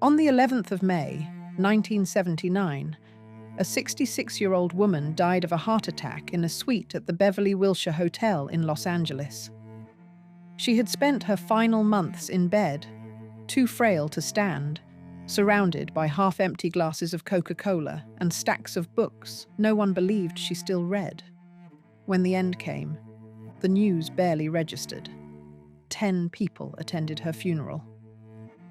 On the 11th of May, 1979, a 66-year-old woman died of a heart attack in a suite at the Beverly Wilshire Hotel in Los Angeles. She had spent her final months in bed, too frail to stand, surrounded by half-empty glasses of Coca-Cola and stacks of books no one believed she still read. When the end came, the news barely registered. 10 people attended her funeral.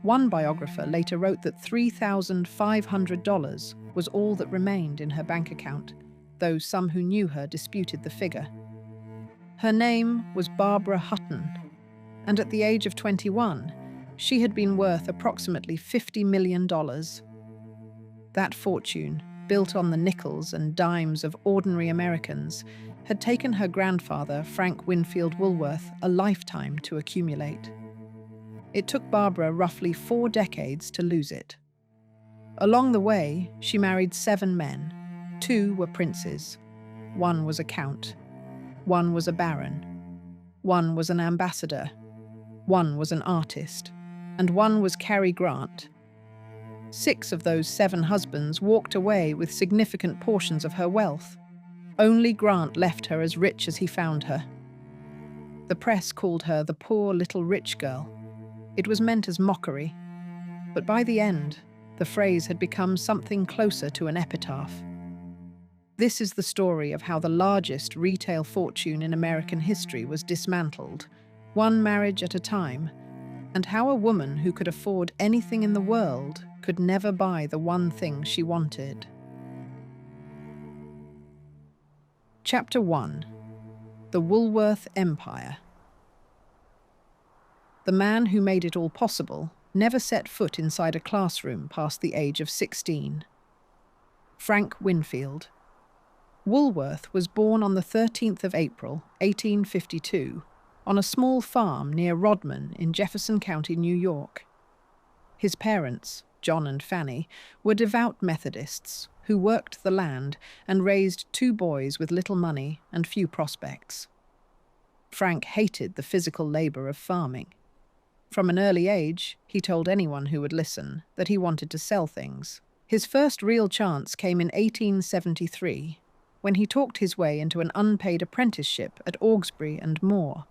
One biographer later wrote that $3,500 was all that remained in her bank account, though some who knew her disputed the figure. Her name was Barbara Hutton, and at the age of 21, she had been worth approximately $50 million. That fortune, built on the nickels and dimes of ordinary Americans, had taken her grandfather, Frank Winfield Woolworth, a lifetime to accumulate. It took Barbara roughly 4 decades to lose it. Along the way, she married 7 men. 2 were princes. 1 was a count. 1 was a baron. 1 was an ambassador. 1 was an artist. And 1 was Cary Grant. 6 of those 7 husbands walked away with significant portions of her wealth. Only Grant left her as rich as he found her. The press called her the poor little rich girl. It was meant as mockery, but by the end, the phrase had become something closer to an epitaph. This is the story of how the largest retail fortune in American history was dismantled, one marriage at a time, and how a woman who could afford anything in the world could never buy the one thing she wanted. Chapter 1. The Woolworth Empire. The man who made it all possible never set foot inside a classroom past the age of 16. Frank Winfield. Woolworth was born on the 13th of April, 1852, on a small farm near Rodman in Jefferson County, New York. His parents, John and Fanny, were devout Methodists who worked the land and raised 2 boys with little money and few prospects. Frank hated the physical labor of farming. From an early age, he told anyone who would listen that he wanted to sell things. His first real chance came in 1873, when he talked his way into an unpaid apprenticeship at Augsbury and Moore,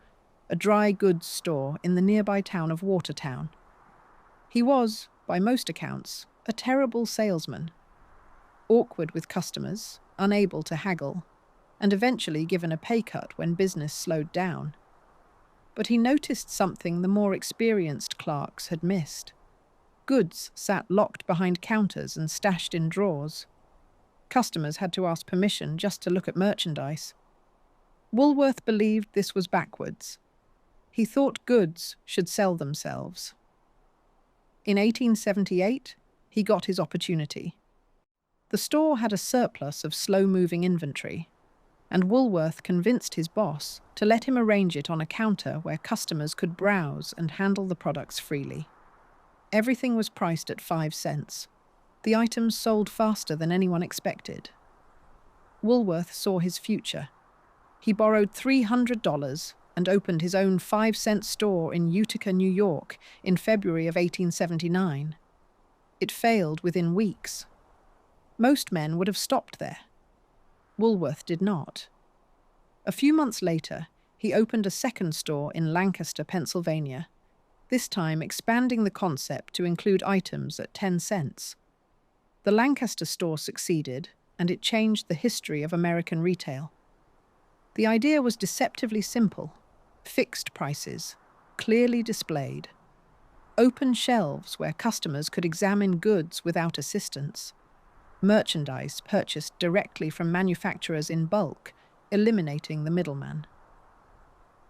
a dry goods store in the nearby town of Watertown. He was, by most accounts, a terrible salesman, awkward with customers, unable to haggle, and eventually given a pay cut when business slowed down. But he noticed something the more experienced clerks had missed. Goods sat locked behind counters and stashed in drawers. Customers had to ask permission just to look at merchandise. Woolworth believed this was backwards. He thought goods should sell themselves. In 1878, he got his opportunity. The store had a surplus of slow-moving inventory, and Woolworth convinced his boss to let him arrange it on a counter where customers could browse and handle the products freely. Everything was priced at 5 cents. The items sold faster than anyone expected. Woolworth saw his future. He borrowed $300 and opened his own 5-cent store in Utica, New York, in February of 1879. It failed within weeks. Most men would have stopped there. Woolworth did not. A few months later, he opened a second store in Lancaster, Pennsylvania, this time expanding the concept to include items at 10 cents. The Lancaster store succeeded, and it changed the history of American retail. The idea was deceptively simple: fixed prices, clearly displayed, open shelves where customers could examine goods without assistance, merchandise purchased directly from manufacturers in bulk, eliminating the middleman.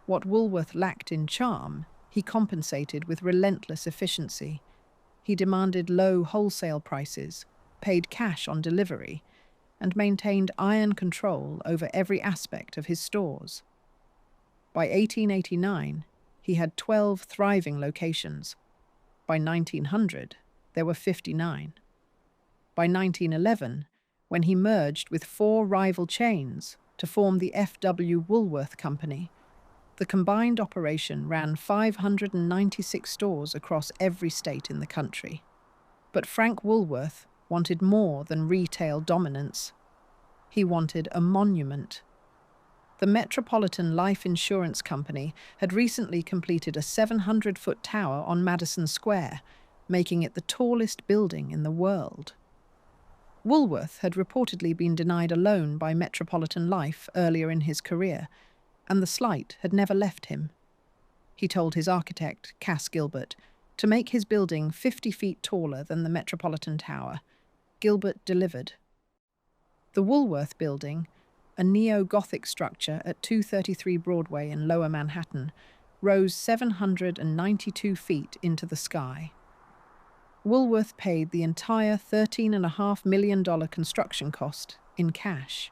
What Woolworth lacked in charm, he compensated with relentless efficiency. He demanded low wholesale prices, paid cash on delivery, and maintained iron control over every aspect of his stores. By 1889, he had 12 thriving locations. By 1900, there were 59. By 1911, when he merged with 4 rival chains to form the F.W. Woolworth Company, the combined operation ran 596 stores across every state in the country. But Frank Woolworth wanted more than retail dominance. He wanted a monument. The Metropolitan Life Insurance Company had recently completed a 700-foot tower on Madison Square, making it the tallest building in the world. Woolworth had reportedly been denied a loan by Metropolitan Life earlier in his career, and the slight had never left him. He told his architect, Cass Gilbert, to make his building 50 feet taller than the Metropolitan Tower. Gilbert delivered. The Woolworth Building, a neo-Gothic structure at 233 Broadway in Lower Manhattan, rose 792 feet into the sky. Woolworth paid the entire $13.5 million construction cost in cash.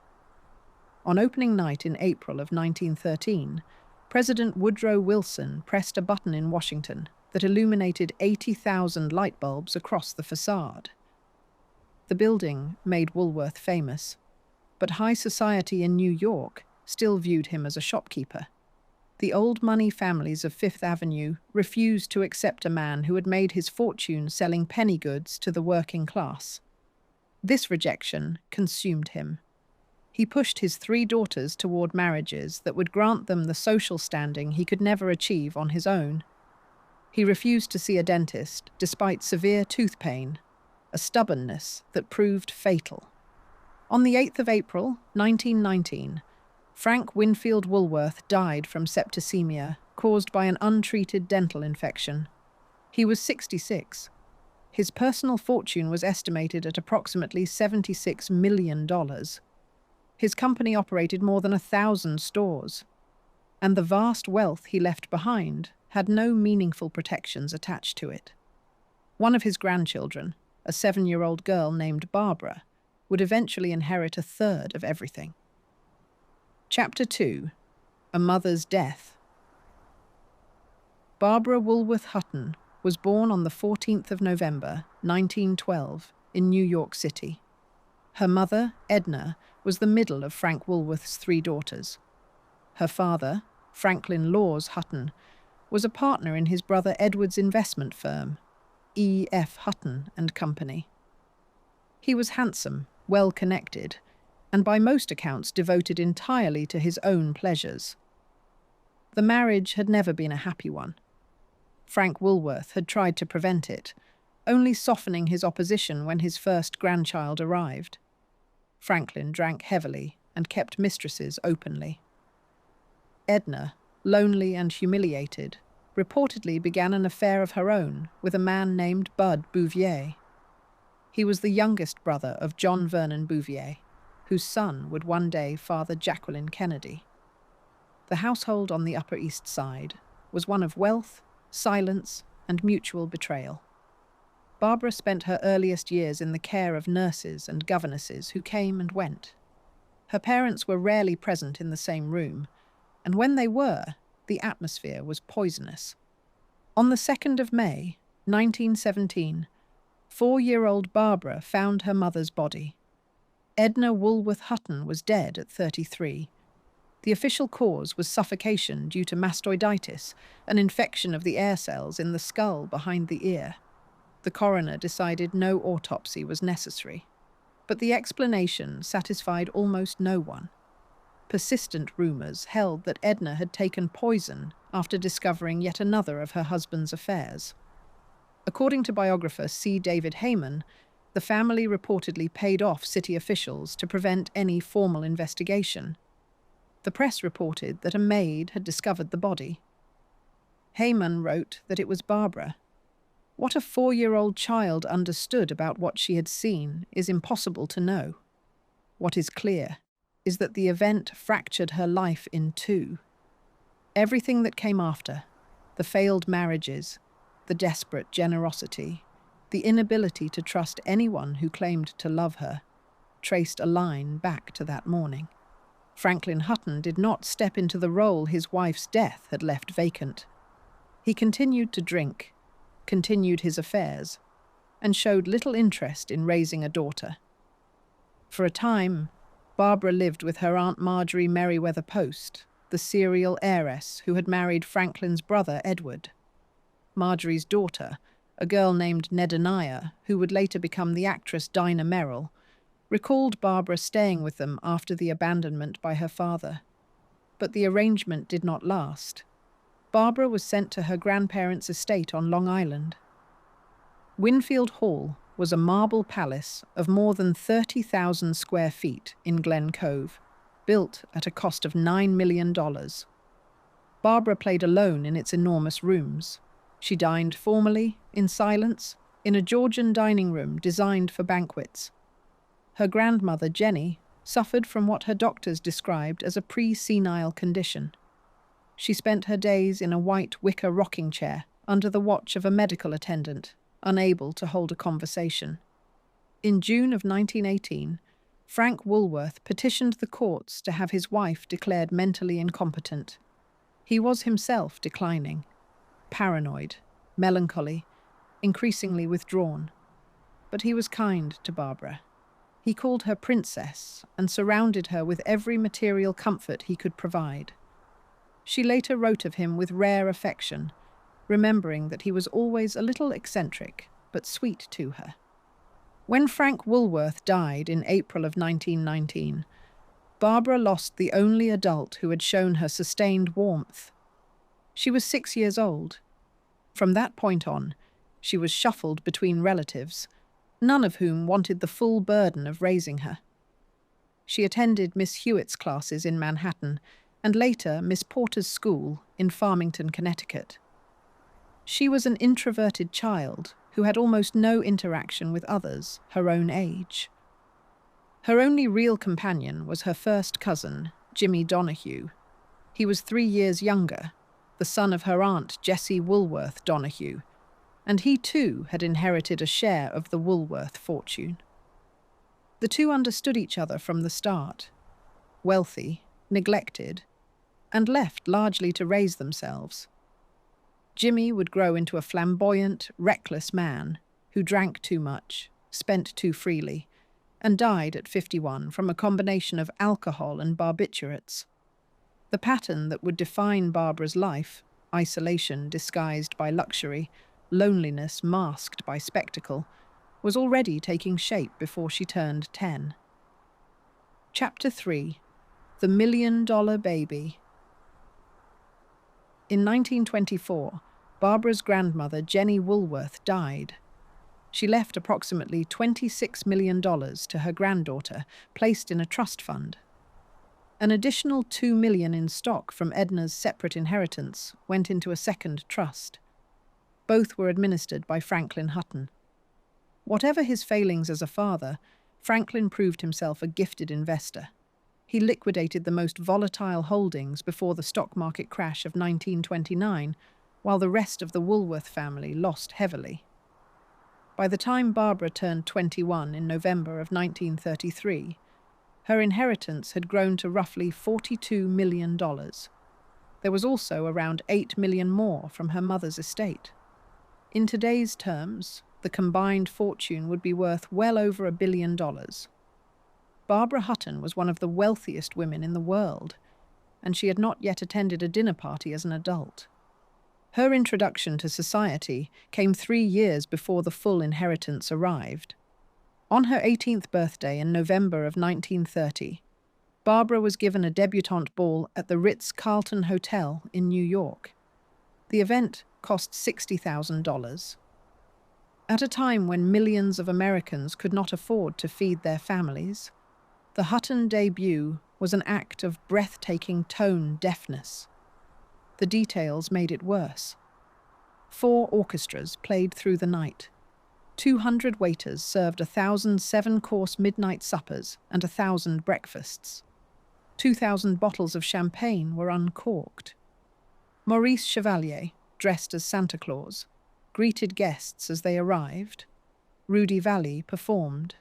On opening night in April of 1913, President Woodrow Wilson pressed a button in Washington that illuminated 80,000 light bulbs across the facade. The building made Woolworth famous, but high society in New York still viewed him as a shopkeeper. The old money families of Fifth Avenue refused to accept a man who had made his fortune selling penny goods to the working class. This rejection consumed him. He pushed his 3 daughters toward marriages that would grant them the social standing he could never achieve on his own. He refused to see a dentist despite severe tooth pain, a stubbornness that proved fatal. On the 8th of April, 1919, Frank Winfield Woolworth died from septicemia caused by an untreated dental infection. He was 66. His personal fortune was estimated at approximately $76 million. His company operated more than 1,000 stores, and the vast wealth he left behind had no meaningful protections attached to it. One of his grandchildren, a 7-year-old girl named Barbara, would eventually inherit a third of everything. Chapter 2. A Mother's Death. Barbara Woolworth Hutton was born on the 14th of November, 1912, in New York City. Her mother, Edna, was the middle of Frank Woolworth's 3 daughters. Her father, Franklin Laws Hutton, was a partner in his brother Edward's investment firm, E.F. Hutton and Company. He was handsome, well-connected, and by most accounts devoted entirely to his own pleasures. The marriage had never been a happy one. Frank Woolworth had tried to prevent it, only softening his opposition when his first grandchild arrived. Franklin drank heavily and kept mistresses openly. Edna, lonely and humiliated, reportedly began an affair of her own with a man named Bud Bouvier. He was the youngest brother of John Vernon Bouvier, whose son would one day father Jacqueline Kennedy. The household on the Upper East Side was one of wealth, silence, and mutual betrayal. Barbara spent her earliest years in the care of nurses and governesses who came and went. Her parents were rarely present in the same room, and when they were, the atmosphere was poisonous. On the 2nd of May, 1917, 4-year-old Barbara found her mother's body. Edna Woolworth Hutton was dead at 33. The official cause was suffocation due to mastoiditis, an infection of the air cells in the skull behind the ear. The coroner decided no autopsy was necessary, but the explanation satisfied almost no one. Persistent rumors held that Edna had taken poison after discovering yet another of her husband's affairs. According to biographer C. David Heyman, the family reportedly paid off city officials to prevent any formal investigation. The press reported that a maid had discovered the body. Heyman wrote that it was Barbara. What a 4-year-old child understood about what she had seen is impossible to know. What is clear is that the event fractured her life in 2. Everything that came after, the failed marriages, the desperate generosity, the inability to trust anyone who claimed to love her, traced a line back to that morning. Franklin Hutton did not step into the role his wife's death had left vacant. He continued to drink, continued his affairs, and showed little interest in raising a daughter. For a time, Barbara lived with her Aunt Marjorie Merriweather Post, the serial heiress who had married Franklin's brother Edward. Marjorie's daughter, a girl named Nedaniah, who would later become the actress Dinah Merrill, recalled Barbara staying with them after the abandonment by her father. But the arrangement did not last. Barbara was sent to her grandparents' estate on Long Island. Winfield Hall was a marble palace of more than 30,000 square feet in Glen Cove, built at a cost of $9 million. Barbara played alone in its enormous rooms. She dined formally, in silence, in a Georgian dining room designed for banquets. Her grandmother, Jenny, suffered from what her doctors described as a pre-senile condition. She spent her days in a white wicker rocking chair under the watch of a medical attendant, unable to hold a conversation. In June of 1918, Frank Woolworth petitioned the courts to have his wife declared mentally incompetent. He was himself declining, paranoid, melancholy, increasingly withdrawn. But he was kind to Barbara. He called her princess and surrounded her with every material comfort he could provide. She later wrote of him with rare affection, remembering that he was always a little eccentric, but sweet to her. When Frank Woolworth died in April of 1919, Barbara lost the only adult who had shown her sustained warmth. She was 6 years old. From that point on, she was shuffled between relatives, none of whom wanted the full burden of raising her. She attended Miss Hewitt's classes in Manhattan and later Miss Porter's school in Farmington, Connecticut. She was an introverted child who had almost no interaction with others her own age. Her only real companion was her first cousin, Jimmy Donahue. He was 3 years younger, the son of her aunt Jessie Woolworth Donahue, and he too had inherited a share of the Woolworth fortune. The two understood each other from the start, wealthy, neglected, and left largely to raise themselves. Jimmy would grow into a flamboyant, reckless man who drank too much, spent too freely, and died at 51 from a combination of alcohol and barbiturates. The pattern that would define Barbara's life, isolation disguised by luxury, loneliness masked by spectacle, was already taking shape before she turned 10. Chapter 3. The $1 Million Baby. In 1924, Barbara's grandmother, Jenny Woolworth, died. She left approximately $26 million to her granddaughter, placed in a trust fund. An additional $2 million in stock from Edna's separate inheritance went into a second trust. Both were administered by Franklin Hutton. Whatever his failings as a father, Franklin proved himself a gifted investor. He liquidated the most volatile holdings before the stock market crash of 1929, while the rest of the Woolworth family lost heavily. By the time Barbara turned 21 in November of 1933, her inheritance had grown to roughly $42 million. There was also around $8 million more from her mother's estate. In today's terms, the combined fortune would be worth well over $1 billion. Barbara Hutton was one of the wealthiest women in the world, and she had not yet attended a dinner party as an adult. Her introduction to society came 3 years before the full inheritance arrived. On her 18th birthday in November of 1930, Barbara was given a debutante ball at the Ritz-Carlton Hotel in New York. The event cost $60,000. At a time when millions of Americans could not afford to feed their families, the Hutton debut was an act of breathtaking tone deafness. The details made it worse. 4 orchestras played through the night. 200 waiters served 1,000 7-course midnight suppers and 1,000 breakfasts. 2,000 bottles of champagne were uncorked. Maurice Chevalier, dressed as Santa Claus, greeted guests as they arrived. Rudy Vallee performed.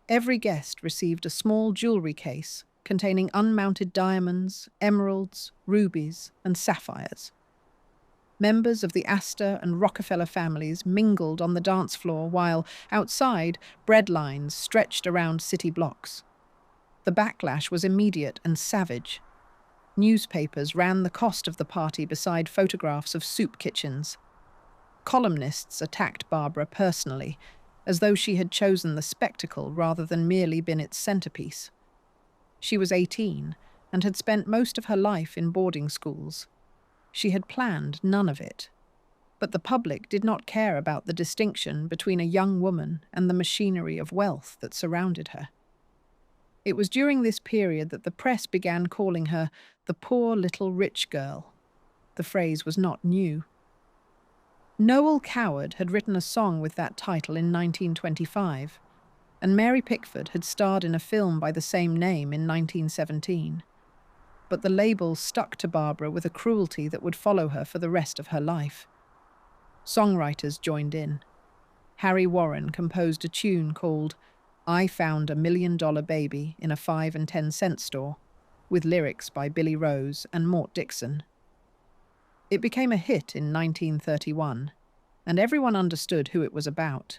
Every guest received a small jewelry case containing unmounted diamonds, emeralds, rubies, and sapphires. Members of the Astor and Rockefeller families mingled on the dance floor while, outside, bread lines stretched around city blocks. The backlash was immediate and savage. Newspapers ran the cost of the party beside photographs of soup kitchens. Columnists attacked Barbara personally, as though she had chosen the spectacle rather than merely been its centerpiece. She was 18 and had spent most of her life in boarding schools. She had planned none of it. But the public did not care about the distinction between a young woman and the machinery of wealth that surrounded her. It was during this period that the press began calling her the poor little rich girl. The phrase was not new. Noel Coward had written a song with that title in 1925, and Mary Pickford had starred in a film by the same name in 1917. But the label stuck to Barbara with a cruelty that would follow her for the rest of her life. Songwriters joined in. Harry Warren composed a tune called "I Found $1 Million Baby in a 5 and 10 cent Store," with lyrics by Billy Rose and Mort Dixon. It became a hit in 1931, and everyone understood who it was about.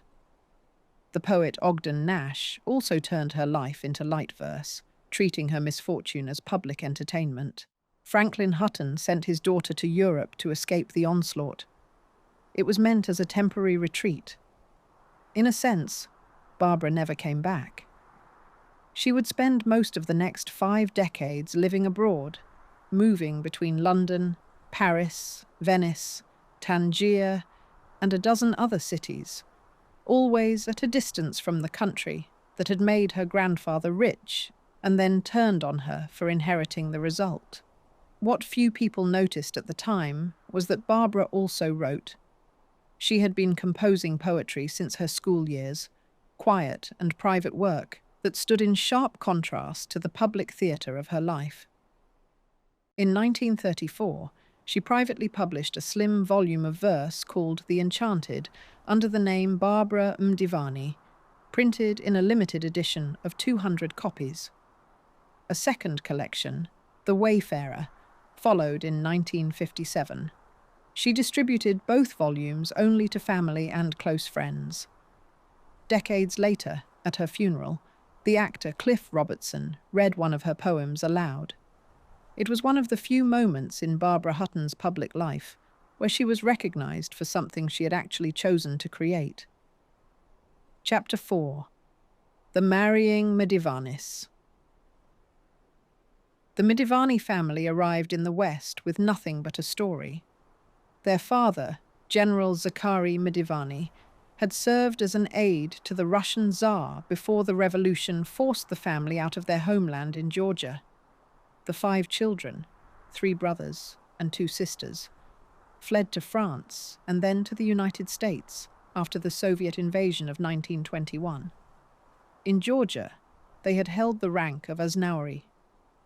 The poet Ogden Nash also turned her life into light verse, treating her misfortune as public entertainment. Franklin Hutton sent his daughter to Europe to escape the onslaught. It was meant as a temporary retreat. In a sense, Barbara never came back. She would spend most of the next 5 decades living abroad, moving between London, Paris, Venice, Tangier, and a dozen other cities, always at a distance from the country that had made her grandfather rich and then turned on her for inheriting the result. What few people noticed at the time was that Barbara also wrote. She had been composing poetry since her school years, quiet and private work that stood in sharp contrast to the public theatre of her life. In 1934, she privately published a slim volume of verse called The Enchanted under the name Barbara Mdivanis, printed in a limited edition of 200 copies. A second collection, The Wayfarer, followed in 1957. She distributed both volumes only to family and close friends. Decades later, at her funeral, the actor Cliff Robertson read one of her poems aloud. It was one of the few moments in Barbara Hutton's public life where she was recognized for something she had actually chosen to create. Chapter 4. The Marrying Mdivanis. The Mdivani family arrived in the West with nothing but a story. Their father, General Zakhary Mdivani, had served as an aide to the Russian Tsar before the revolution forced the family out of their homeland in Georgia. The 5 children, 3 brothers and 2 sisters, fled to France and then to the United States after the Soviet invasion of 1921. In Georgia, they had held the rank of Aznauri,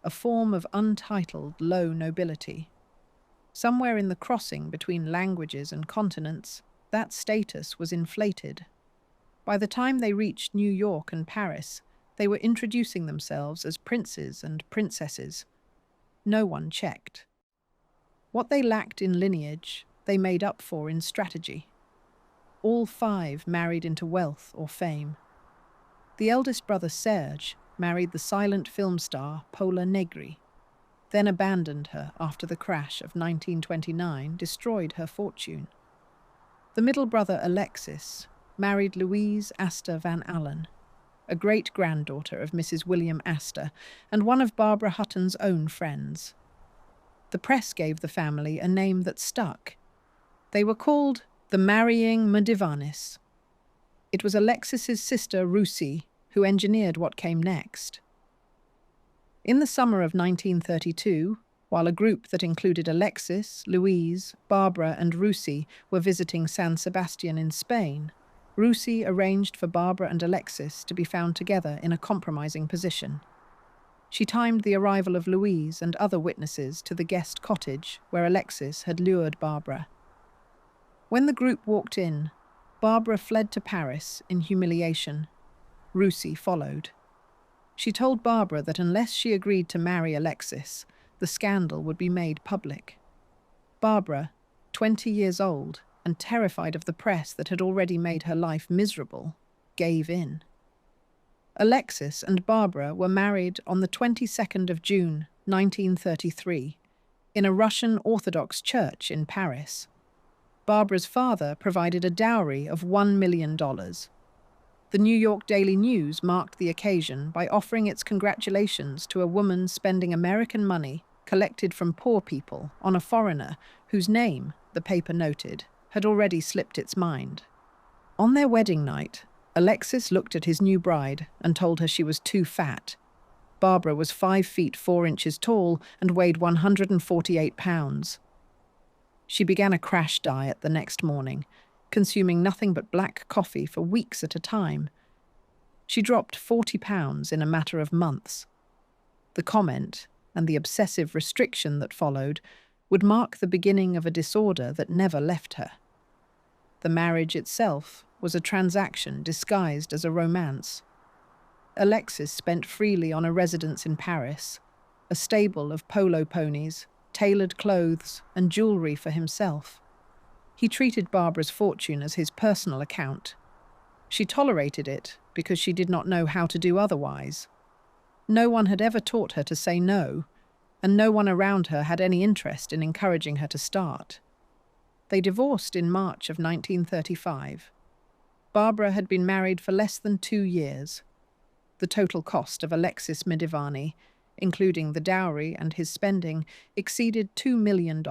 a form of untitled low nobility. Somewhere in the crossing between languages and continents, that status was inflated. By the time they reached New York and Paris, they were introducing themselves as princes and princesses. No one checked. What they lacked in lineage, they made up for in strategy. All 5 married into wealth or fame. The eldest brother Serge married the silent film star Pola Negri, then abandoned her after the crash of 1929 destroyed her fortune. The middle brother Alexis married Louise Astor Van Allen, a great-granddaughter of Mrs. William Astor and one of Barbara Hutton's own friends. The press gave the family a name that stuck. They were called the Marrying Mdivanis. It was Alexis's sister Rusi who engineered what came next. In the summer of 1932, while a group that included Alexis, Louise, Barbara and Rusi were visiting San Sebastian in Spain, Rusi arranged for Barbara and Alexis to be found together in a compromising position. She timed the arrival of Louise and other witnesses to the guest cottage where Alexis had lured Barbara. When the group walked in, Barbara fled to Paris in humiliation. Rusi followed. She told Barbara that unless she agreed to marry Alexis, the scandal would be made public. Barbara, 20 years old and terrified of the press that had already made her life miserable, gave in. Alexis and Barbara were married on the 22nd of June, 1933, in a Russian Orthodox church in Paris. Barbara's father provided a dowry of $1 million. The New York Daily News marked the occasion by offering its congratulations to a woman spending American money collected from poor people on a foreigner whose name, the paper noted, had already slipped its mind. On their wedding night, Alexis looked at his new bride and told her she was too fat. Barbara was 5 feet 4 inches tall and weighed 148 pounds. She began a crash diet the next morning, consuming nothing but black coffee for weeks at a time. She dropped 40 pounds in a matter of months. The comment, and the obsessive restriction that followed, would mark the beginning of a disorder that never left her. The marriage itself was a transaction disguised as a romance. Alexis spent freely on a residence in Paris, a stable of polo ponies, tailored clothes, and jewelry for himself. He treated Barbara's fortune as his personal account. She tolerated it because she did not know how to do otherwise. No one had ever taught her to say no, and no one around her had any interest in encouraging her to start. They divorced in March of 1935. Barbara had been married for less than 2 years. The total cost of Alexis Mdivani, including the dowry and his spending, exceeded $2 million.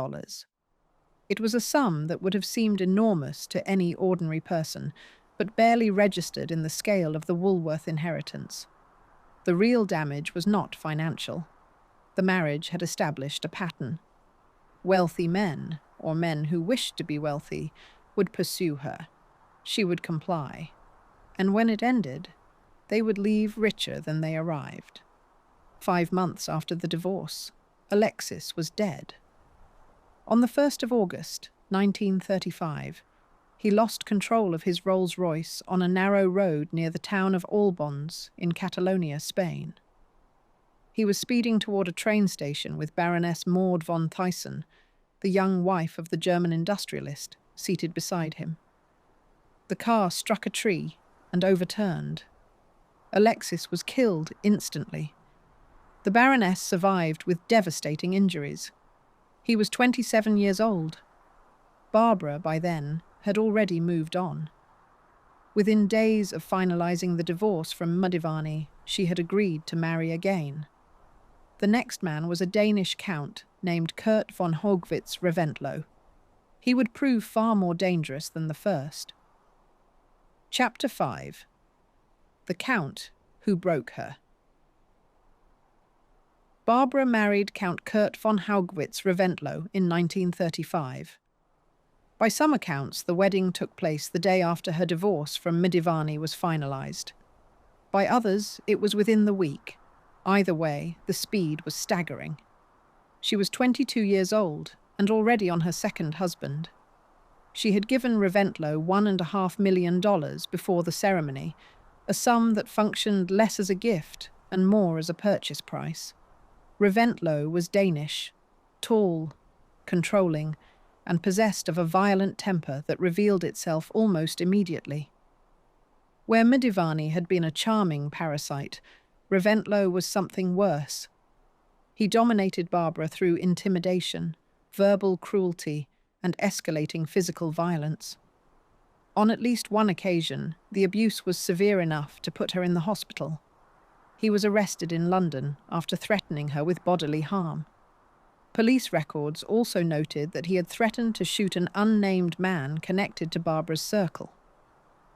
It was a sum that would have seemed enormous to any ordinary person, but barely registered in the scale of the Woolworth inheritance. The real damage was not financial. The marriage had established a pattern. Wealthy men, or men who wished to be wealthy, would pursue her. She would comply. And when it ended, they would leave richer than they arrived. 5 months after the divorce, Alexis was dead. On the 1st of August, 1935, he lost control of his Rolls-Royce on a narrow road near the town of Albons in Catalonia, Spain. He was speeding toward a train station with Baroness Maud von Thyssen, the young wife of the German industrialist, seated beside him. The car struck a tree and overturned. Alexis was killed instantly. The Baroness survived with devastating injuries. He was 27 years old. Barbara, by then, had already moved on. Within days of finalizing the divorce from Mdivani, she had agreed to marry again. The next man was a Danish count named Kurt von Haugwitz Reventlow. He would prove far more dangerous than the first. Chapter 5. The Count Who Broke Her. Barbara married Count Kurt von Haugwitz Reventlow in 1935. By some accounts, the wedding took place the day after her divorce from Mdivani was finalized. By others, it was within the week. Either way, the speed was staggering. She was 22 years old and already on her second husband. She had given Reventlow $1.5 million before the ceremony, a sum that functioned less as a gift and more as a purchase price. Reventlow was Danish, tall, controlling, and possessed of a violent temper that revealed itself almost immediately. Where Mdivani had been a charming parasite, Reventlow was something worse. He dominated Barbara through intimidation, verbal cruelty, and escalating physical violence. On at least one occasion, the abuse was severe enough to put her in the hospital. He was arrested in London after threatening her with bodily harm. Police records also noted that he had threatened to shoot an unnamed man connected to Barbara's circle.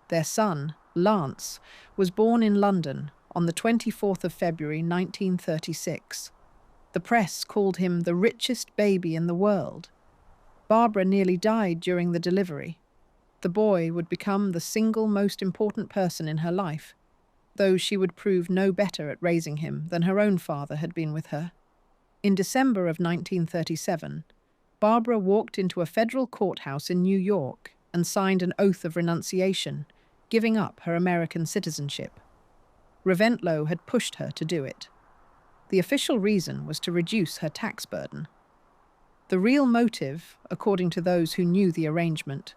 Their son, Lance, was born in London on the 24th of February 1936. The press called him the richest baby in the world. Barbara nearly died during the delivery. The boy would become the single most important person in her life, though she would prove no better at raising him than her own father had been with her. In December of 1937, Barbara walked into a federal courthouse in New York and signed an oath of renunciation, giving up her American citizenship. Reventlow had pushed her to do it. The official reason was to reduce her tax burden. The real motive, according to those who knew the arrangement,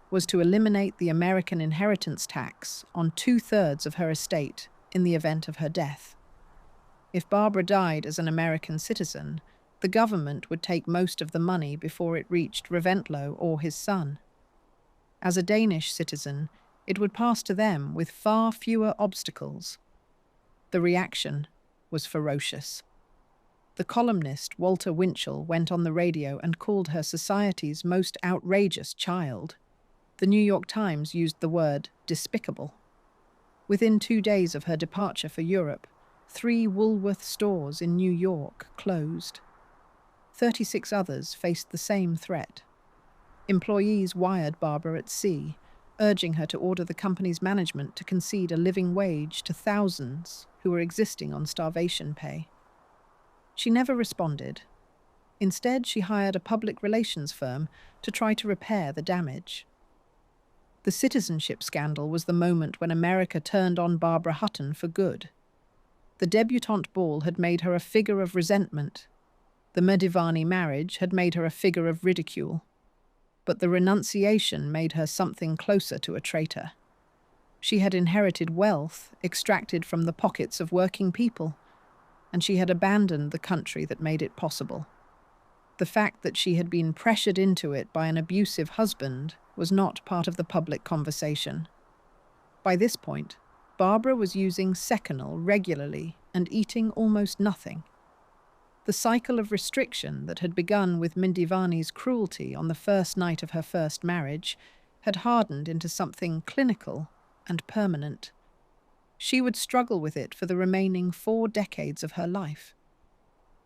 was to eliminate the American inheritance tax on 2/3 of her estate in the event of her death. If Barbara died as an American citizen, the government would take most of the money before it reached Reventlow or his son. As a Danish citizen, it would pass to them with far fewer obstacles. The reaction was ferocious. The columnist Walter Winchell went on the radio and called her society's most outrageous child. The New York Times used the word despicable. Within 2 days of her departure for Europe, 3 Woolworth stores in New York closed. 36 others faced the same threat. Employees wired Barbara at sea, urging her to order the company's management to concede a living wage to thousands who were existing on starvation pay. She never responded. Instead, she hired a public relations firm to try to repair the damage. The citizenship scandal was the moment when America turned on Barbara Hutton for good. The debutante ball had made her a figure of resentment. The Mdivanis marriage had made her a figure of ridicule. But the renunciation made her something closer to a traitor. She had inherited wealth extracted from the pockets of working people, and she had abandoned the country that made it possible. The fact that she had been pressured into it by an abusive husband was not part of the public conversation. By this point, Barbara was using Seconal regularly and eating almost nothing. The cycle of restriction that had begun with Mdivanis' cruelty on the first night of her first marriage had hardened into something clinical and permanent. She would struggle with it for the remaining 4 decades of her life.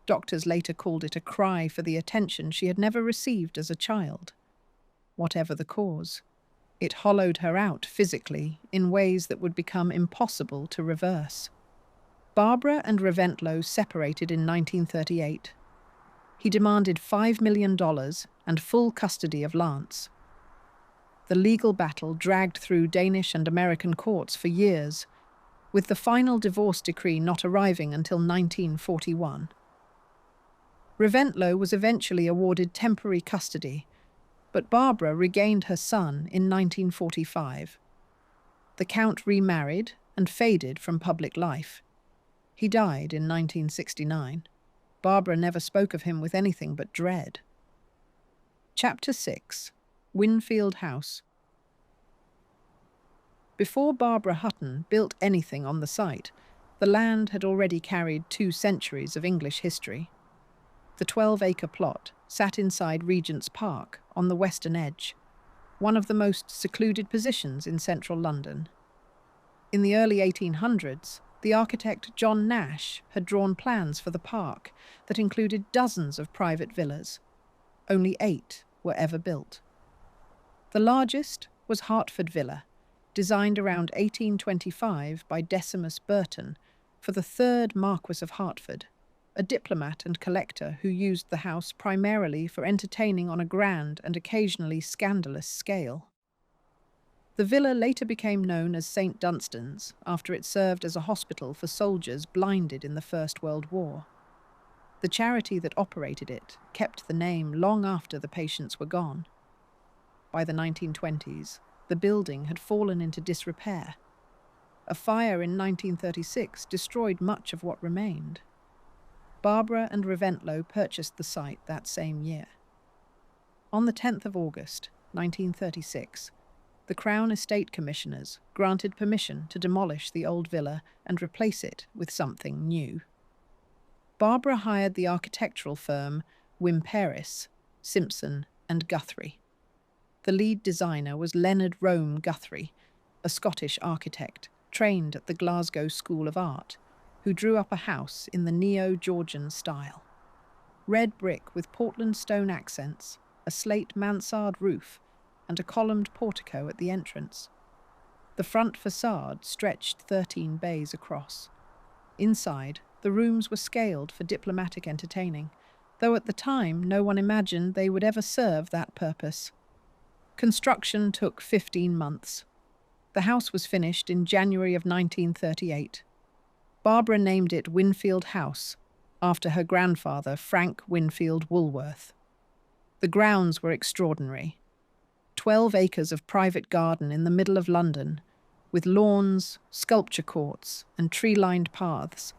Doctors later called it a cry for the attention she had never received as a child. Whatever the cause, it hollowed her out physically in ways that would become impossible to reverse. Barbara and Reventlow separated in 1938. He demanded $5 million and full custody of Lance. The legal battle dragged through Danish and American courts for years, with the final divorce decree not arriving until 1941. Reventlow was eventually awarded temporary custody, but Barbara regained her son in 1945. The Count remarried and faded from public life. He died in 1969. Barbara never spoke of him with anything but dread. Chapter 6. Winfield House. Before Barbara Hutton built anything on the site, the land had already carried 2 centuries of English history. The 12-acre plot sat inside Regent's Park on the western edge, one of the most secluded positions in central London. In the early 1800s, the architect John Nash had drawn plans for the park that included dozens of private villas. Only 8 were ever built. The largest was Hertford Villa, designed around 1825 by Decimus Burton for the 3rd Marquess of Hertford, a diplomat and collector who used the house primarily for entertaining on a grand and occasionally scandalous scale. The villa later became known as St. Dunstan's after it served as a hospital for soldiers blinded in the First World War. The charity that operated it kept the name long after the patients were gone. By the 1920s, the building had fallen into disrepair. A fire in 1936 destroyed much of what remained. Barbara and Reventlow purchased the site that same year. On the 10th of August, 1936, the Crown Estate Commissioners granted permission to demolish the old villa and replace it with something new. Barbara hired the architectural firm Winfield Heiress, Simpson and Guthrie. The lead designer was Leonard Rome Guthrie, a Scottish architect trained at the Glasgow School of Art, who drew up a house in the neo-Georgian style. Red brick with Portland stone accents, a slate mansard roof, and a columned portico at the entrance. The front facade stretched 13 bays across. Inside, the rooms were scaled for diplomatic entertaining, though at the time no one imagined they would ever serve that purpose. Construction took 15 months. The house was finished in January of 1938. Barbara named it Winfield House, after her grandfather, Frank Winfield Woolworth. The grounds were extraordinary. 12 acres of private garden in the middle of London, with lawns, sculpture courts, and tree-lined paths.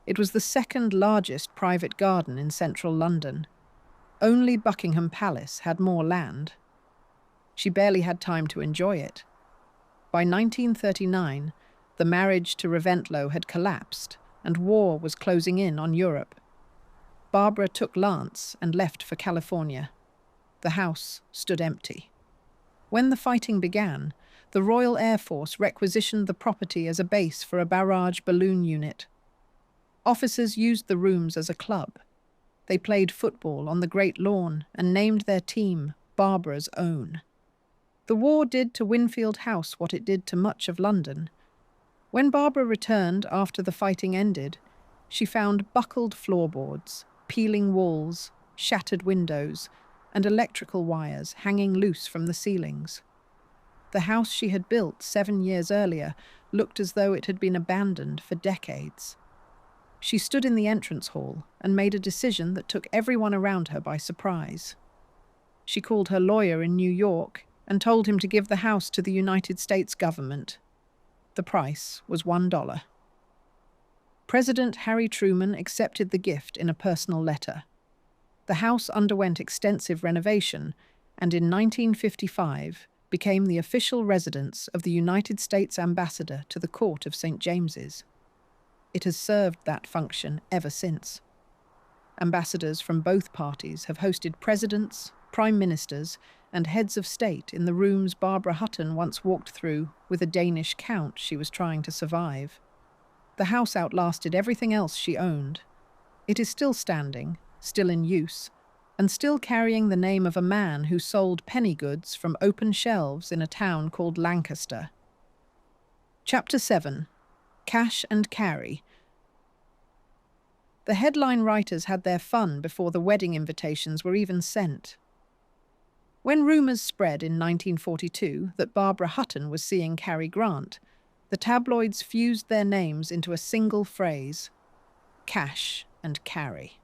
It was the 2nd largest private garden in central London. Only Buckingham Palace had more land. She barely had time to enjoy it. By 1939, the marriage to Reventlow had collapsed, and war was closing in on Europe. Barbara took Lance and left for California. The house stood empty. When the fighting began, the Royal Air Force requisitioned the property as a base for a barrage balloon unit. Officers used the rooms as a club. They played football on the Great Lawn and named their team Barbara's Own. The war did to Winfield House what it did to much of London. When Barbara returned after the fighting ended, she found buckled floorboards, peeling walls, shattered windows, and electrical wires hanging loose from the ceilings. The house she had built 7 years earlier looked as though it had been abandoned for decades. She stood in the entrance hall and made a decision that took everyone around her by surprise. She called her lawyer in New York and told him to give the house to the United States government. The price was $1. President Harry Truman accepted the gift in a personal letter. The house underwent extensive renovation and in 1955 became the official residence of the United States ambassador to the court of St. James's. It has served that function ever since. Ambassadors from both parties have hosted presidents, prime ministers, and heads of state in the rooms Barbara Hutton once walked through with a Danish count she was trying to survive. The house outlasted everything else she owned. It is still standing, still in use, and still carrying the name of a man who sold penny goods from open shelves in a town called Lancaster. Chapter 7. Cash and Carry. The headline writers had their fun before the wedding invitations were even sent. When rumours spread in 1942 that Barbara Hutton was seeing Cary Grant, the tabloids fused their names into a single phrase: cash and carry.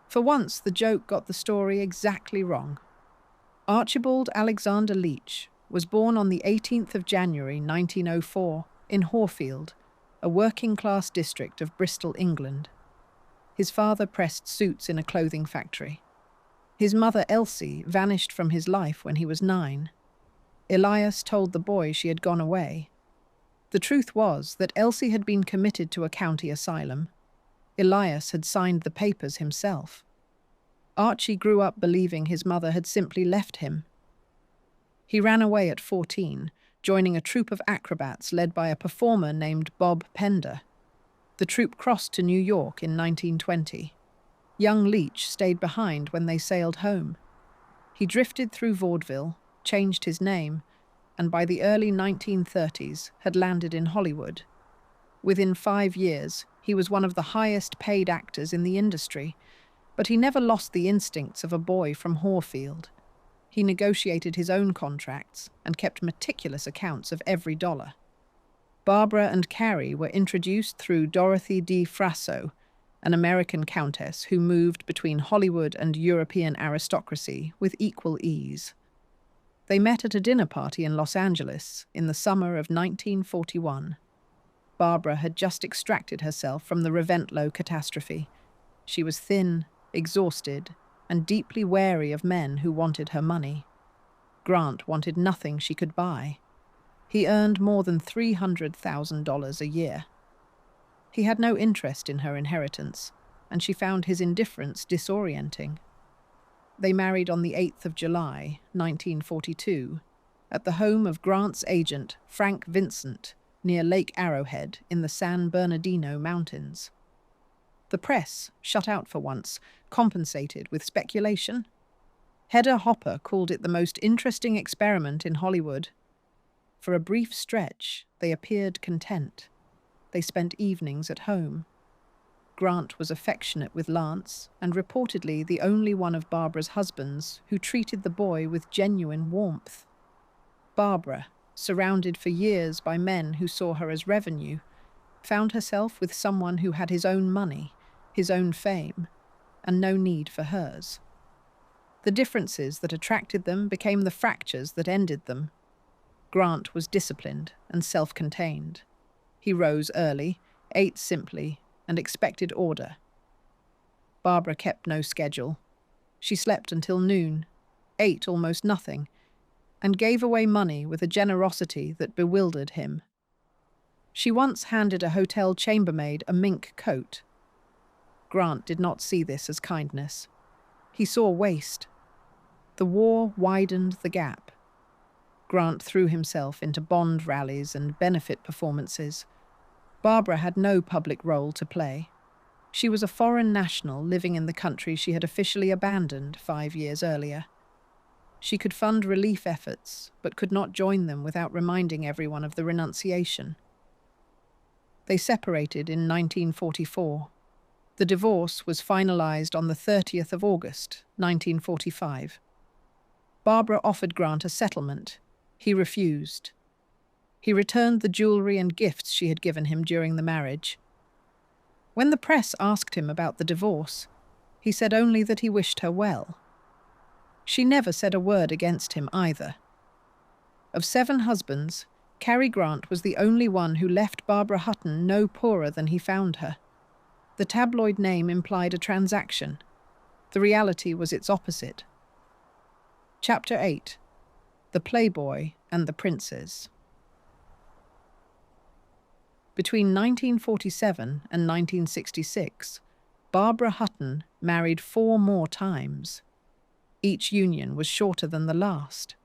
For once, the joke got the story exactly wrong. Archibald Alexander Leach was born on the 18th of January 1904 in Horfield, a working-class district of Bristol, England. His father pressed suits in a clothing factory. His mother, Elsie, vanished from his life when he was 9. Elias told the boy she had gone away. The truth was that Elsie had been committed to a county asylum. Elias had signed the papers himself. Archie grew up believing his mother had simply left him. He ran away at 14, joining a troupe of acrobats led by a performer named Bob Pender. The troupe crossed to New York in 1920. Young Leach stayed behind when they sailed home. He drifted through vaudeville, changed his name, and by the early 1930s had landed in Hollywood. Within 5 years, he was one of the highest-paid actors in the industry, but he never lost the instincts of a boy from Horfield. He negotiated his own contracts and kept meticulous accounts of every dollar. Barbara and Cary were introduced through Dorothy D. Frasso, an American countess who moved between Hollywood and European aristocracy with equal ease. They met at a dinner party in Los Angeles in the summer of 1941. Barbara had just extracted herself from the Reventlow catastrophe. She was thin, exhausted, and deeply wary of men who wanted her money. Grant wanted nothing she could buy. He earned more than $300,000 a year. He had no interest in her inheritance, and she found his indifference disorienting. They married on the 8th of July, 1942, at the home of Grant's agent, Frank Vincent, near Lake Arrowhead in the San Bernardino Mountains. The press, shut out for once, compensated with speculation. Hedda Hopper called it the most interesting experiment in Hollywood. For a brief stretch, they appeared content. They spent evenings at home. Grant was affectionate with Lance, and reportedly the only one of Barbara's husbands who treated the boy with genuine warmth. Barbara, surrounded for years by men who saw her as revenue, found herself with someone who had his own money, his own fame, and no need for hers. The differences that attracted them became the fractures that ended them. Grant was disciplined and self-contained. He rose early, ate simply, and expected order. Barbara kept no schedule. She slept until noon, ate almost nothing, and gave away money with a generosity that bewildered him. She once handed a hotel chambermaid a mink coat. Grant did not see this as kindness. He saw waste. The war widened the gap. Grant threw himself into bond rallies and benefit performances. Barbara had no public role to play. She was a foreign national living in the country she had officially abandoned 5 years earlier. She could fund relief efforts, but could not join them without reminding everyone of the renunciation. They separated in 1944. The divorce was finalized on the 30th of August, 1945. Barbara offered Grant a settlement. He refused. He returned the jewelry and gifts she had given him during the marriage. When the press asked him about the divorce, he said only that he wished her well. She never said a word against him either. Of 7 husbands, Cary Grant was the only one who left Barbara Hutton no poorer than he found her. The tabloid name implied a transaction. The reality was its opposite. Chapter 8. The Playboy and the Princes. Between 1947 and 1966, Barbara Hutton married 4 more times. Each union was shorter than the last.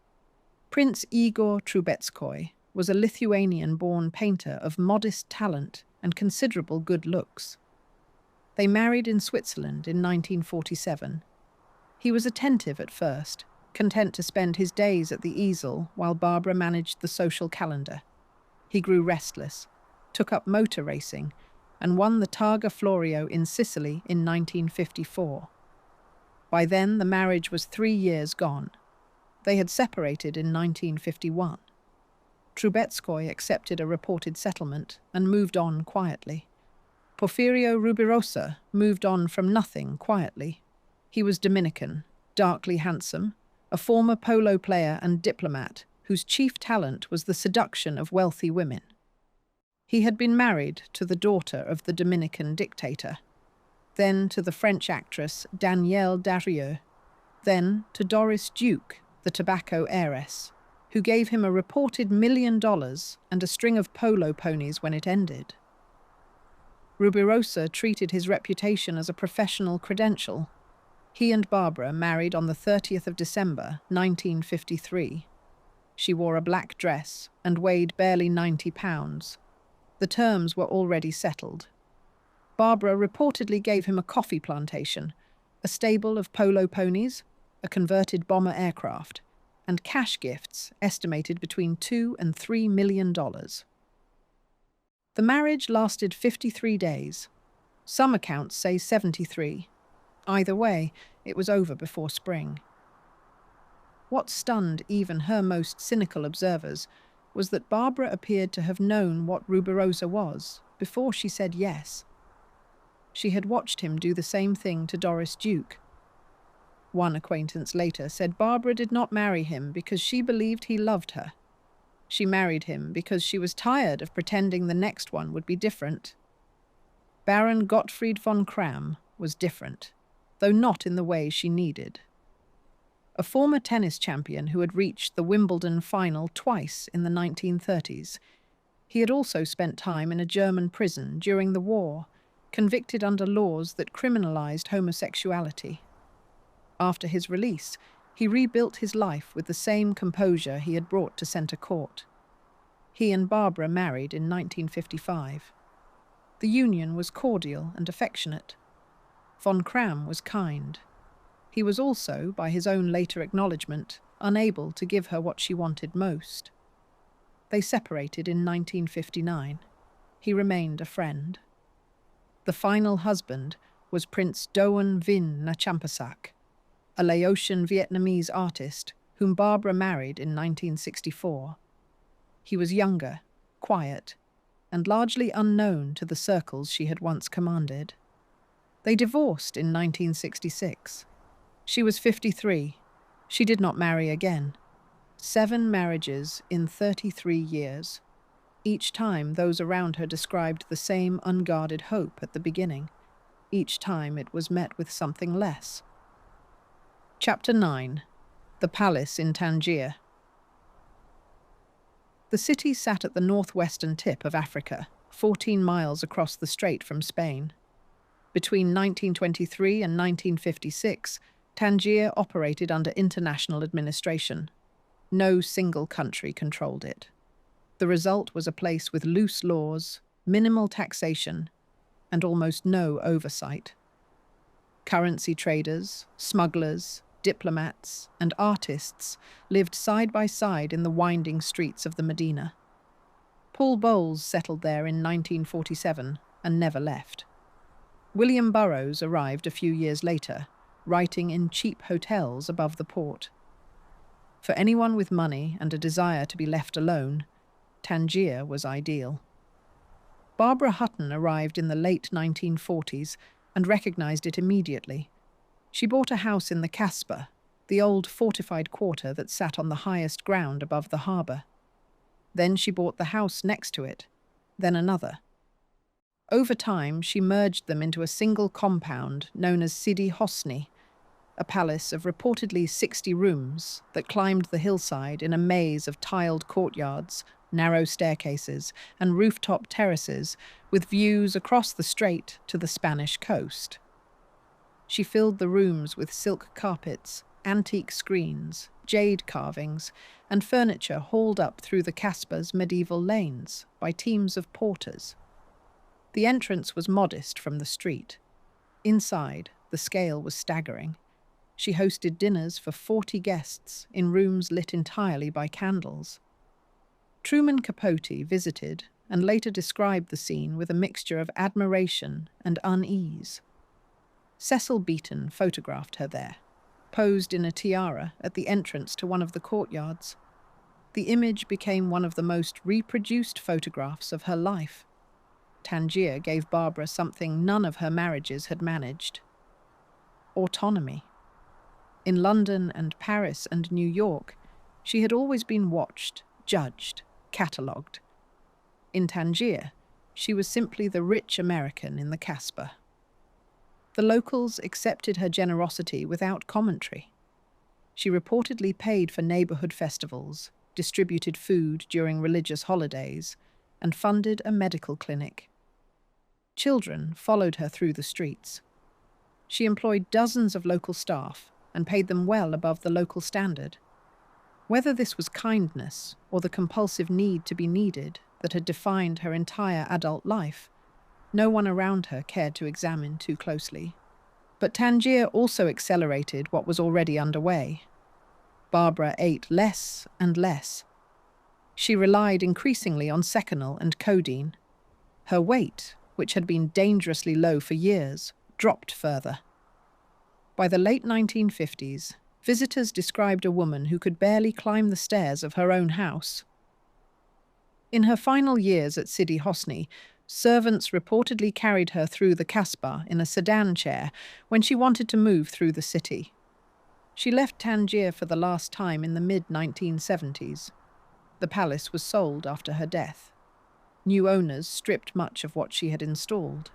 Prince Igor Trubetskoy was a Lithuanian-born painter of modest talent and considerable good looks. They married in Switzerland in 1947. He was attentive at first, content to spend his days at the easel while Barbara managed the social calendar. He grew restless, took up motor racing, and won the Targa Florio in Sicily in 1954. By then, the marriage was 3 years gone. They had separated in 1951. Trubetskoy accepted a reported settlement and moved on quietly. Porfirio Rubirosa moved on from nothing quietly. He was Dominican, darkly handsome, a former polo player and diplomat whose chief talent was the seduction of wealthy women. He had been married to the daughter of the Dominican dictator, then to the French actress Danielle Darrieux, then to Doris Duke, the tobacco heiress, who gave him a reported $1 million and a string of polo ponies when it ended. Rubirosa treated his reputation as a professional credential. He and Barbara married on the 30th of December, 1953. She wore a black dress and weighed barely 90 pounds. The terms were already settled. Barbara reportedly gave him a coffee plantation, a stable of polo ponies, a converted bomber aircraft, and cash gifts estimated between $2 and $3 million. The marriage lasted 53 days. Some accounts say 73. Either way, it was over before spring. What stunned even her most cynical observers was that Barbara appeared to have known what Rubirosa was before she said yes. She had watched him do the same thing to Doris Duke. One acquaintance later said Barbara did not marry him because she believed he loved her. She married him because she was tired of pretending the next one would be different. Baron Gottfried von Cramm was different, though not in the way she needed. A former tennis champion who had reached the Wimbledon final twice in the 1930s, he had also spent time in a German prison during the war, convicted under laws that criminalized homosexuality. After his release, he rebuilt his life with the same composure he had brought to Centre Court. He and Barbara married in 1955. The union was cordial and affectionate. Von Cramm was kind. He was also, by his own later acknowledgement, unable to give her what she wanted most. They separated in 1959. He remained a friend. The final husband was Prince Doan Vinh Nachampasak, a Laotian Vietnamese artist whom Barbara married in 1964. He was younger, quiet, and largely unknown to the circles she had once commanded. They divorced in 1966. She was 53. She did not marry again. 7 marriages in 33 years. Each time those around her described the same unguarded hope at the beginning. Each time it was met with something less. Chapter 9. The Palace in Tangier. The city sat at the northwestern tip of Africa, 14 miles across the strait from Spain. Between 1923 and 1956, Tangier operated under international administration. No single country controlled it. The result was a place with loose laws, minimal taxation, and almost no oversight. Currency traders, smugglers, diplomats, and artists lived side by side in the winding streets of the Medina. Paul Bowles settled there in 1947 and never left. William Burroughs arrived a few years later, writing in cheap hotels above the port. For anyone with money and a desire to be left alone, Tangier was ideal. Barbara Hutton arrived in the late 1940s and recognized it immediately. She bought a house in the Casbah, the old fortified quarter that sat on the highest ground above the harbour. Then she bought the house next to it, then another. Over time, she merged them into a single compound known as Sidi Hosni, a palace of reportedly 60 rooms that climbed the hillside in a maze of tiled courtyards, narrow staircases, and rooftop terraces with views across the strait to the Spanish coast. She filled the rooms with silk carpets, antique screens, jade carvings, and furniture hauled up through the Casbah's medieval lanes by teams of porters. The entrance was modest from the street. Inside, the scale was staggering. She hosted dinners for 40 guests in rooms lit entirely by candles. Truman Capote visited and later described the scene with a mixture of admiration and unease. Cecil Beaton photographed her there, posed in a tiara at the entrance to one of the courtyards. The image became one of the most reproduced photographs of her life. Tangier gave Barbara something none of her marriages had managed: autonomy. In London and Paris and New York, she had always been watched, judged, catalogued. In Tangier, she was simply the rich American in the Casbah. The locals accepted her generosity without commentary. She reportedly paid for neighborhood festivals, distributed food during religious holidays, and funded a medical clinic. Children followed her through the streets. She employed dozens of local staff and paid them well above the local standard. Whether this was kindness or the compulsive need to be needed that had defined her entire adult life, no one around her cared to examine too closely. But Tangier also accelerated what was already underway. Barbara ate less and less. She relied increasingly on Seconal and codeine. Her weight, which had been dangerously low for years, dropped further. By the late 1950s, visitors described a woman who could barely climb the stairs of her own house. In her final years at Sidi Hosni, servants reportedly carried her through the Casbah in a sedan chair when she wanted to move through the city. She left Tangier for the last time in the mid-1970s. The palace was sold after her death. New owners stripped much of what she had installed.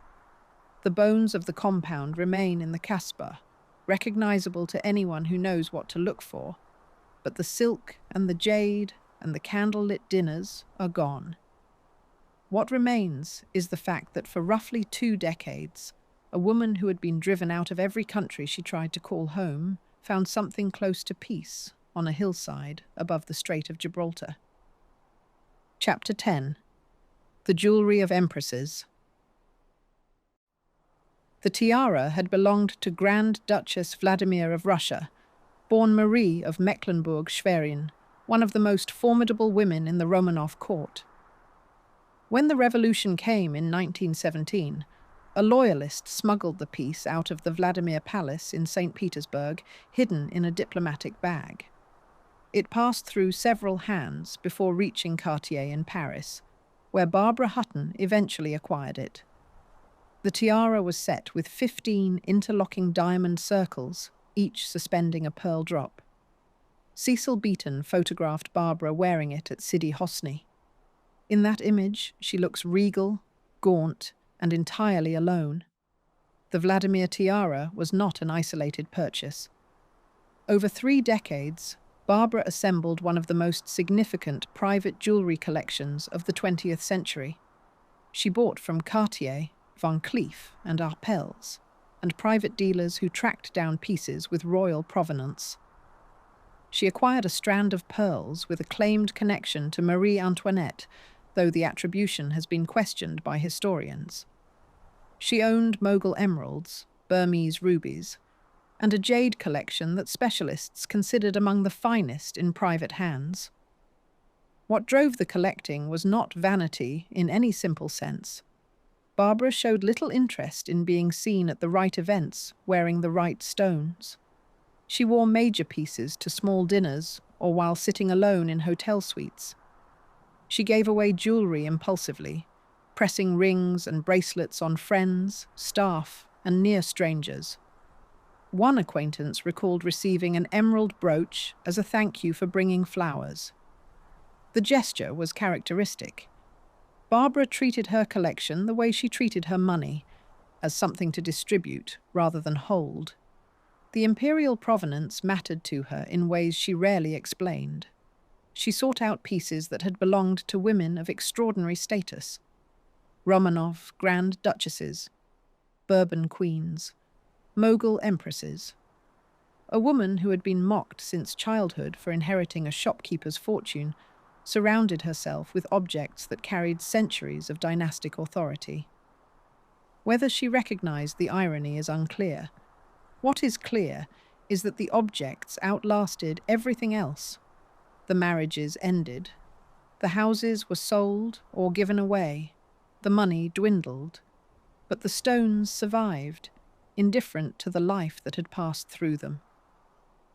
The bones of the compound remain in the Casbah, recognizable to anyone who knows what to look for, but the silk and the jade and the candle-lit dinners are gone. What remains is the fact that for roughly 2 decades, a woman who had been driven out of every country she tried to call home found something close to peace on a hillside above the Strait of Gibraltar. Chapter 10. The Jewelry of Empresses. The tiara had belonged to Grand Duchess Vladimir of Russia, born Marie of Mecklenburg-Schwerin, one of the most formidable women in the Romanov court. When the revolution came in 1917, a loyalist smuggled the piece out of the Vladimir Palace in St. Petersburg, hidden in a diplomatic bag. It passed through several hands before reaching Cartier in Paris, where Barbara Hutton eventually acquired it. The tiara was set with 15 interlocking diamond circles, each suspending a pearl drop. Cecil Beaton photographed Barbara wearing it at Sidi Hosni. In that image, she looks regal, gaunt, and entirely alone. The Vladimir tiara was not an isolated purchase. Over 3 decades, Barbara assembled one of the most significant private jewellery collections of the 20th century. She bought from Cartier, Van Cleef, and Arpels, and private dealers who tracked down pieces with royal provenance. She acquired a strand of pearls with a claimed connection to Marie Antoinette, though the attribution has been questioned by historians. She owned Mogul emeralds, Burmese rubies, and a jade collection that specialists considered among the finest in private hands. What drove the collecting was not vanity in any simple sense. Barbara showed little interest in being seen at the right events wearing the right stones. She wore major pieces to small dinners or while sitting alone in hotel suites. She gave away jewellery impulsively, pressing rings and bracelets on friends, staff, and near strangers. One acquaintance recalled receiving an emerald brooch as a thank you for bringing flowers. The gesture was characteristic. Barbara treated her collection the way she treated her money, as something to distribute rather than hold. The imperial provenance mattered to her in ways she rarely explained. She sought out pieces that had belonged to women of extraordinary status. Romanov Grand Duchesses, Bourbon Queens, Mogul Empresses. A woman who had been mocked since childhood for inheriting a shopkeeper's fortune surrounded herself with objects that carried centuries of dynastic authority. Whether she recognized the irony is unclear. What is clear is that the objects outlasted everything else. The marriages ended. The houses were sold or given away. The money dwindled. But the stones survived, indifferent to the life that had passed through them.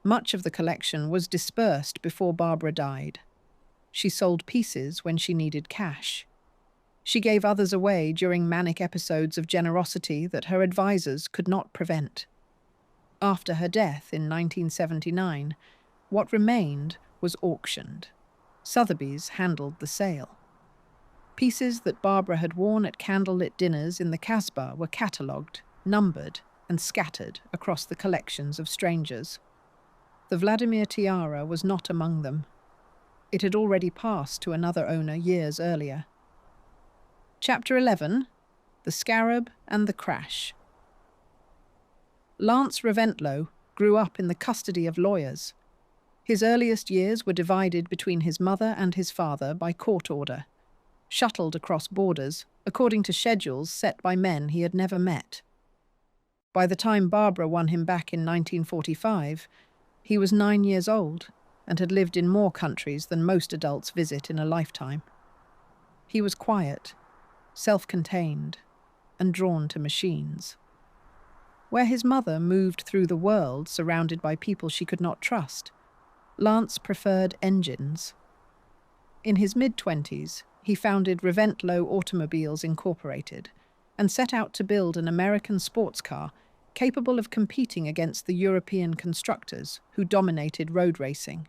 Much of the collection was dispersed before Barbara died. She sold pieces when she needed cash. She gave others away during manic episodes of generosity that her advisors could not prevent. After her death in 1979, what remained was auctioned. Sotheby's handled the sale. Pieces that Barbara had worn at candlelit dinners in the Casbah were catalogued, numbered, and scattered across the collections of strangers. The Vladimir tiara was not among them. It had already passed to another owner years earlier. Chapter 11. The Scarab and the Crash. Lance Reventlow grew up in the custody of lawyers. His earliest years were divided between his mother and his father by court order, shuttled across borders according to schedules set by men he had never met. By the time Barbara won him back in 1945, he was 9 years old and had lived in more countries than most adults visit in a lifetime. He was quiet, self-contained, and drawn to machines. Where his mother moved through the world surrounded by people she could not trust, Lance preferred engines. In his mid-20s, he founded Reventlow Automobiles Incorporated and set out to build an American sports car capable of competing against the European constructors who dominated road racing.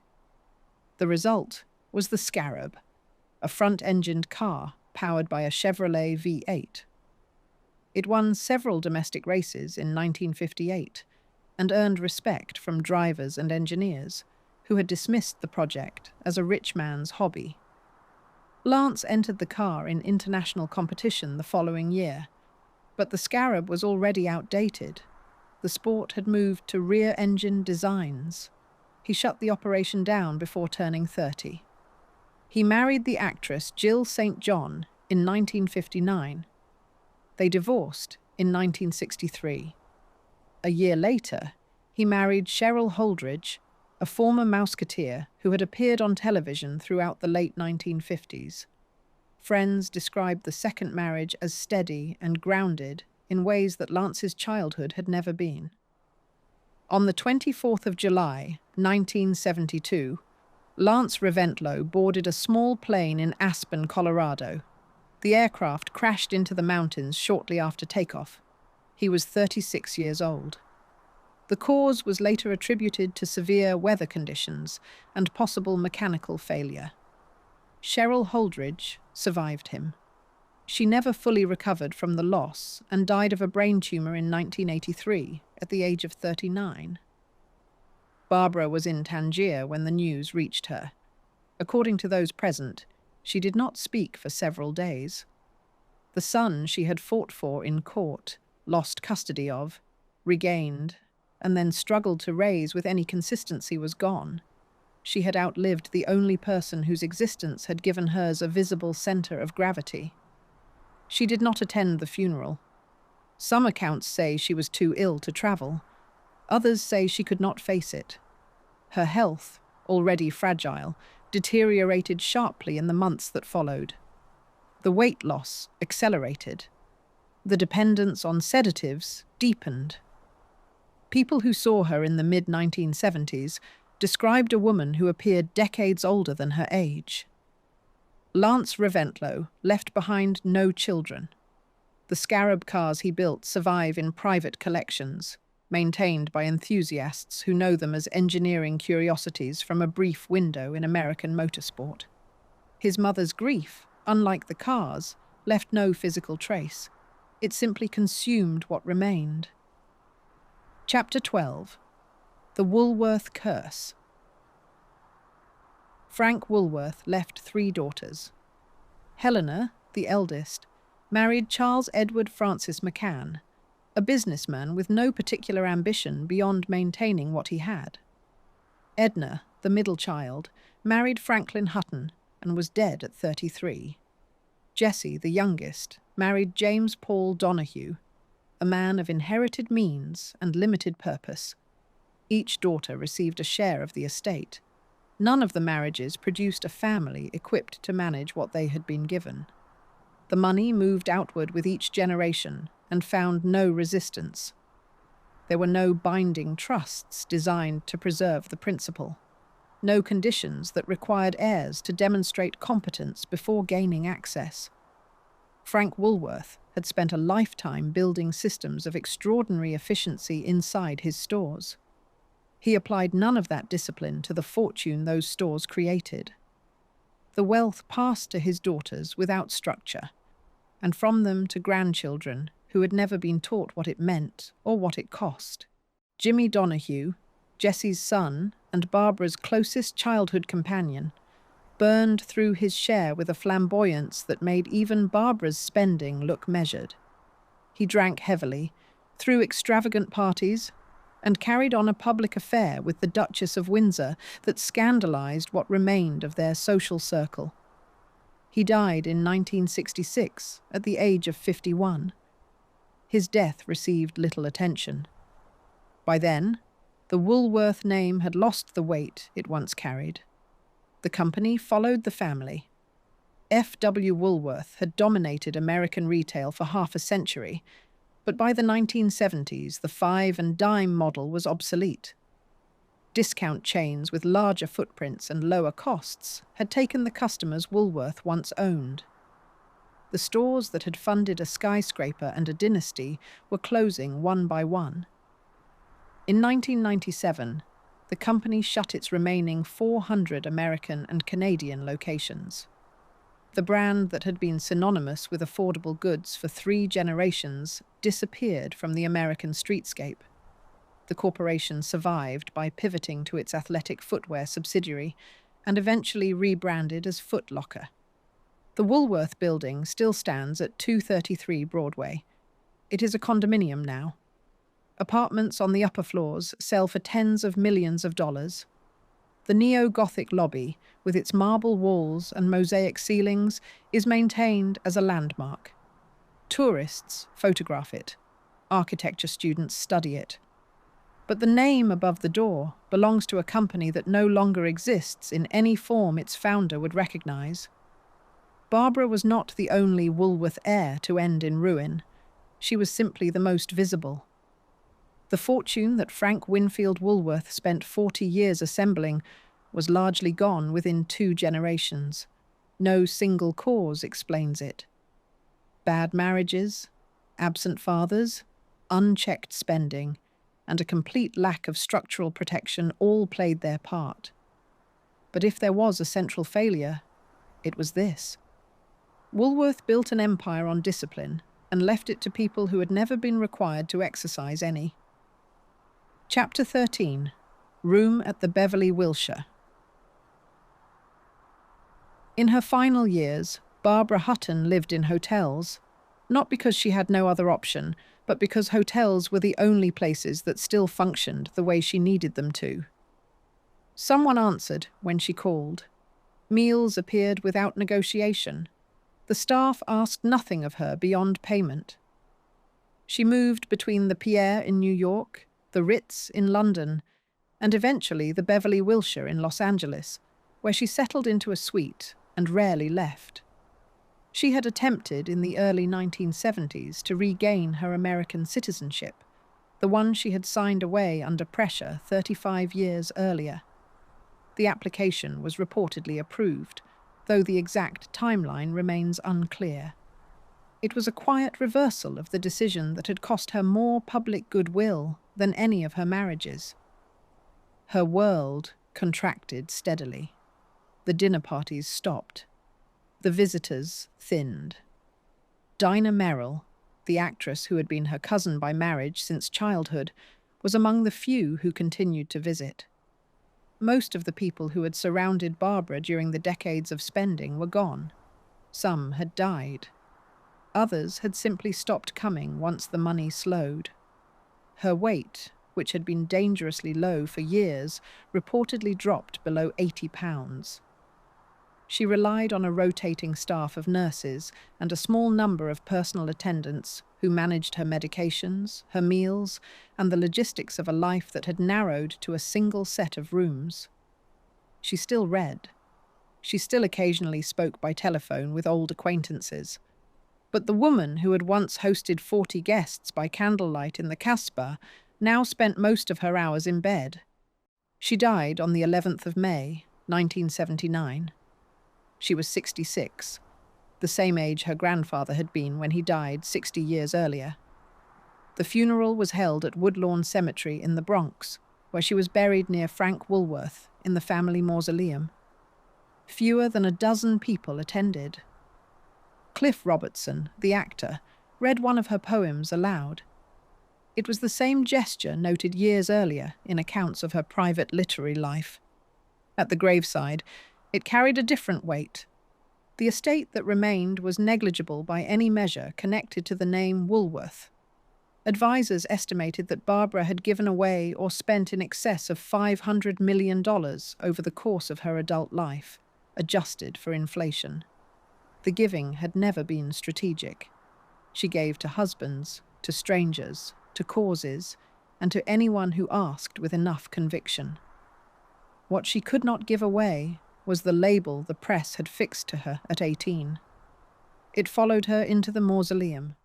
The result was the Scarab, a front-engined car powered by a Chevrolet V8. It won several domestic races in 1958 and earned respect from drivers and engineers who had dismissed the project as a rich man's hobby. Lance entered the car in international competition the following year, but the Scarab was already outdated. The sport had moved to rear-engine designs. He shut the operation down before turning 30. He married the actress Jill St. John in 1959. They divorced in 1963. A year later, he married Cheryl Holdridge, a former Mouseketeer who had appeared on television throughout the late 1950s. Friends described the second marriage as steady and grounded in ways that Lance's childhood had never been. On the 24th of July, 1972, Lance Reventlow boarded a small plane in Aspen, Colorado. The aircraft crashed into the mountains shortly after takeoff. He was 36 years old. The cause was later attributed to severe weather conditions and possible mechanical failure. Cheryl Holdridge survived him. She never fully recovered from the loss and died of a brain tumor in 1983 at the age of 39. Barbara was in Tangier when the news reached her. According to those present, she did not speak for several days. The son she had fought for in court, lost custody of, regained, and then struggled to raise with any consistency was gone. She had outlived the only person whose existence had given hers a visible centre of gravity. She did not attend the funeral. Some accounts say she was too ill to travel. Others say she could not face it. Her health, already fragile, deteriorated sharply in the months that followed. The weight loss accelerated. The dependence on sedatives deepened. People who saw her in the mid-1970s described a woman who appeared decades older than her age. Lance Reventlow left behind no children. The Scarab cars he built survive in private collections, maintained by enthusiasts who know them as engineering curiosities from a brief window in American motorsport. His mother's grief, unlike the cars, left no physical trace. It simply consumed what remained. Chapter 12. The Woolworth Curse. Frank Woolworth left 3 daughters. Helena, the eldest, married Charles Edward Francis McCann, a businessman with no particular ambition beyond maintaining what he had. Edna, the middle child, married Franklin Hutton and was dead at 33. Jessie, the youngest, married James Paul Donahue, a man of inherited means and limited purpose. Each daughter received a share of the estate. None of the marriages produced a family equipped to manage what they had been given. The money moved outward with each generation and found no resistance. There were no binding trusts designed to preserve the principal, no conditions that required heirs to demonstrate competence before gaining access. Frank Woolworth had spent a lifetime building systems of extraordinary efficiency inside his stores. He applied none of that discipline to the fortune those stores created. The wealth passed to his daughters without structure, and from them to grandchildren who had never been taught what it meant or what it cost. Jimmy Donahue, Jessie's son and Barbara's closest childhood companion, burned through his share with a flamboyance that made even Barbara's spending look measured. He drank heavily, threw extravagant parties, and carried on a public affair with the Duchess of Windsor that scandalized what remained of their social circle. He died in 1966 at the age of 51. His death received little attention. By then, the Woolworth name had lost the weight it once carried. The company followed the family. F.W. Woolworth had dominated American retail for half a century, but by the 1970s, the 5 and dime model was obsolete. Discount chains with larger footprints and lower costs had taken the customers Woolworth once owned. The stores that had funded a skyscraper and a dynasty were closing one by one. In 1997, the company shut its remaining 400 American and Canadian locations. The brand that had been synonymous with affordable goods for 3 generations disappeared from the American streetscape. The corporation survived by pivoting to its athletic footwear subsidiary and eventually rebranded as Foot Locker. The Woolworth building still stands at 233 Broadway. It is a condominium now. Apartments on the upper floors sell for tens of millions of dollars. The neo-Gothic lobby, with its marble walls and mosaic ceilings, is maintained as a landmark. Tourists photograph it. Architecture students study it. But the name above the door belongs to a company that no longer exists in any form its founder would recognize. Barbara was not the only Woolworth heir to end in ruin. She was simply the most visible. The fortune that Frank Winfield Woolworth spent 40 years assembling was largely gone within 2 generations. No single cause explains it. Bad marriages, absent fathers, unchecked spending, and a complete lack of structural protection all played their part. But if there was a central failure, it was this. Woolworth built an empire on discipline and left it to people who had never been required to exercise any. Chapter 13. room at the Beverly, Wilshire. In her final years, Barbara Hutton lived in hotels, not because she had no other option, but because hotels were the only places that still functioned the way she needed them to. Someone answered when she called. Meals appeared without negotiation. The staff asked nothing of her beyond payment. She moved between the Pierre in New York, the Ritz in London, and eventually the Beverly Wilshire in Los Angeles, where she settled into a suite and rarely left. She had attempted in the early 1970s to regain her American citizenship, the one she had signed away under pressure 35 years earlier. The application was reportedly approved, though the exact timeline remains unclear. It was a quiet reversal of the decision that had cost her more public goodwill than any of her marriages. Her world contracted steadily. The dinner parties stopped. The visitors thinned. Dinah Merrill, the actress who had been her cousin by marriage since childhood, was among the few who continued to visit. Most of the people who had surrounded Barbara during the decades of spending were gone. Some had died. Others had simply stopped coming once the money slowed. Her weight, which had been dangerously low for years, reportedly dropped below 80 pounds. She relied on a rotating staff of nurses and a small number of personal attendants who managed her medications, her meals, and the logistics of a life that had narrowed to a single set of rooms. She still read. She still occasionally spoke by telephone with old acquaintances. But the woman who had once hosted 40 guests by candlelight in the Casbah now spent most of her hours in bed. She died on the 11th of May, 1979. She was 66, the same age her grandfather had been when he died 60 years earlier. The funeral was held at Woodlawn Cemetery in the Bronx, where she was buried near Frank Woolworth in the family mausoleum. Fewer than a dozen people attended. Cliff Robertson, the actor, read one of her poems aloud. It was the same gesture noted years earlier in accounts of her private literary life. At the graveside, it carried a different weight. The estate that remained was negligible by any measure connected to the name Woolworth. Advisors estimated that Barbara had given away or spent in excess of $500 million over the course of her adult life, adjusted for inflation. The giving had never been strategic. She gave to husbands, to strangers, to causes, and to anyone who asked with enough conviction. What she could not give away was the label the press had fixed to her at 18. It followed her into the mausoleum,